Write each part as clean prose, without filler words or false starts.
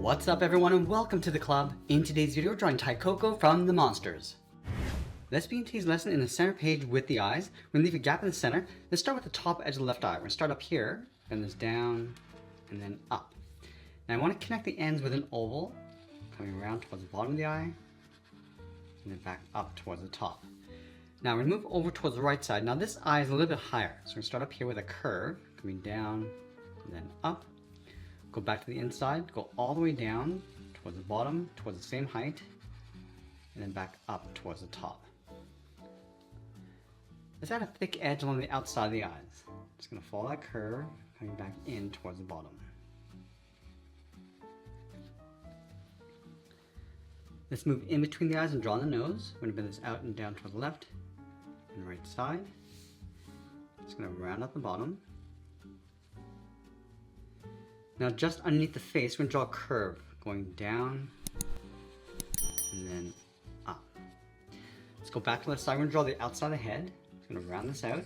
What's up everyone and welcome to the club. In today's video, drawing Tycoco from the monsters. Let's begin today's lesson in the center page with the eyes. We're going to leave a gap in the center. Let's start with the top edge of the left eye. We're going to start up here, bend this down, and then up. Now I want to connect the ends with an oval, coming around towards the bottom of the eye, and then back up towards the top. Now we're going to move over towards the right side. Now this eye is a little bit higher, so we're going to start up here with a curve, coming down, and then up. Go back to the inside, go all the way down towards the bottom, towards the same height, and then back up towards the top. Let's add a thick edge along the outside of the eyes. Just going to follow that curve, coming back in towards the bottom. Let's move in between the eyes and draw the nose. We're going to bend this out and down toward the left and right side. Just going to round out the bottom. Now just underneath the face, we're going to draw a curve going down and then up. Let's go back to the left side. We're going to draw the outside of the head. Just going to round this out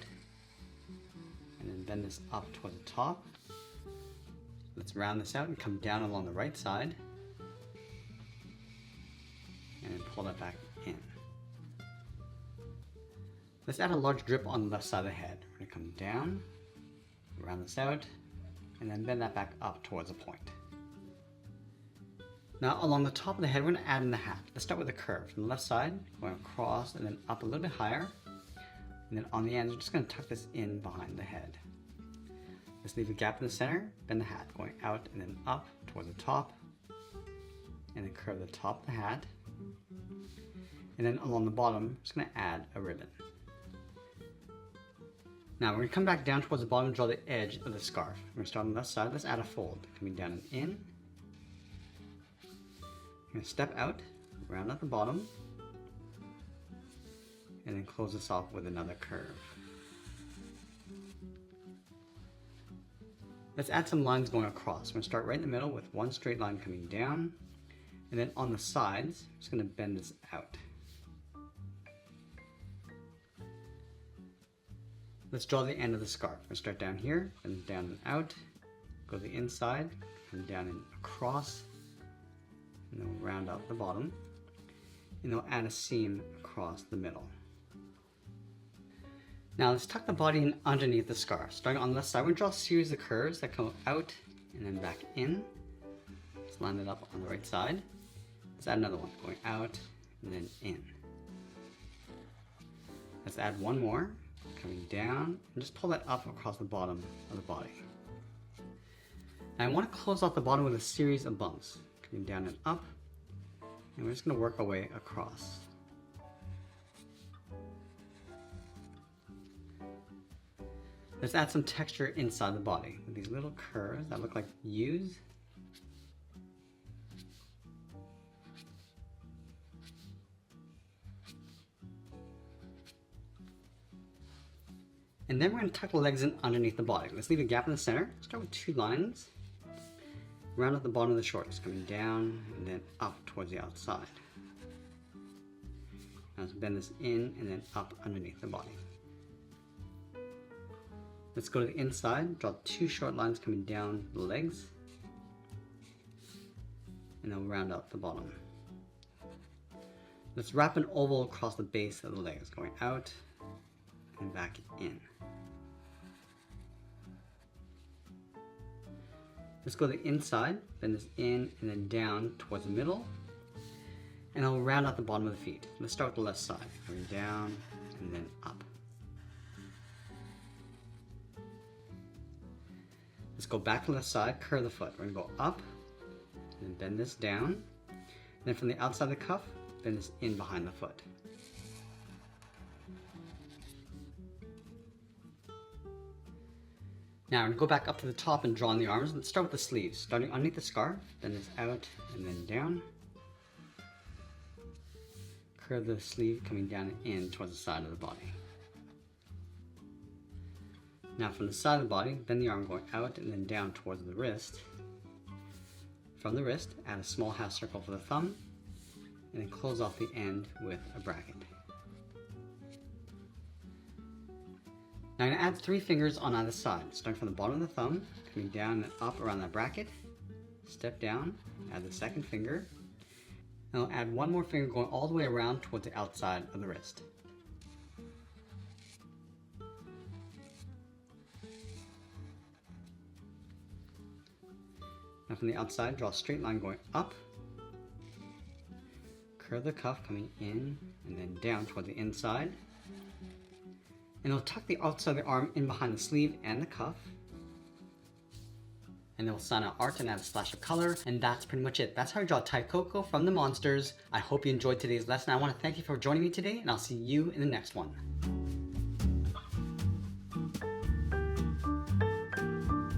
and then bend this up toward the top. Let's round this out and come down along the right side and then pull that back in. Let's add a large drip on the left side of the head. We're going to come down, round this out, and then bend that back up towards a point. Now along the top of the head, we're going to add in the hat. Let's start with a curve from the left side, going across and then up a little bit higher. And then on the ends, we're just going to tuck this in behind the head. Let's leave a gap in the center, bend the hat, going out and then up towards the top. And then curve the top of the hat. And then along the bottom, I'm just going to add a ribbon. Now we're going to come back down towards the bottom and draw the edge of the scarf. We're going to start on the left side. Let's add a fold, coming down and in. We're going to step out, round out the bottom, and then close this off with another curve. Let's add some lines going across. We're going to start right in the middle with one straight line coming down, and then on the sides, I'm just going to bend this out. Let's draw the end of the scarf. We'll start down here, and down and out, go to the inside, come down and across, and then we'll round out the bottom, and then we'll add a seam across the middle. Now let's tuck the body in underneath the scarf. Starting on the left side, we're going to draw a series of curves that come out and then back in. Let's line it up on the right side. Let's add another one, going out and then in. Let's add one more, coming down, and just pull that up across the bottom of the body. Now I want to close off the bottom with a series of bumps, coming down and up, and we're just going to work our way across. Let's add some texture inside the body with these little curves that look like U's. And then we're going to tuck the legs in underneath the body. Let's leave a gap in the center. Start with two lines. Round out the bottom of the shorts, coming down and then up towards the outside. Now let's bend this in and then up underneath the body. Let's go to the inside, draw two short lines coming down the legs. And then we'll round out the bottom. Let's wrap an oval across the base of the legs, going out and back in. Let's go to the inside, bend this in and then down towards the middle, and I'll round out the bottom of the feet. Let's start with the left side, going down and then up. Let's go back to the left side, curve the foot. We're going to go up and then bend this down. And then from the outside of the cuff, bend this in behind the foot. Now we're going to go back up to the top and draw on the arms. Let's start with the sleeves. Starting underneath the scarf, bend this out and then down. Curve the sleeve coming down and in towards the side of the body. Now from the side of the body, bend the arm going out and then down towards the wrist. From the wrist, add a small half circle for the thumb, and then close off the end with a bracket. Now I'm going to add 3 fingers on either side, starting from the bottom of the thumb, coming down and up around that bracket, step down, Add the second finger. And I'll add one more finger going all the way around towards the outside of the wrist. Now from the outside, draw a straight line going up. Curve the cuff coming in and then down toward the inside. And I'll tuck the outside of the arm in behind the sleeve and the cuff. And then we'll sign our art and add a splash of color. And that's pretty much it. That's how I draw Tycoco from the Monsters. I hope you enjoyed today's lesson. I want to thank you for joining me today, and I'll see you in the next one.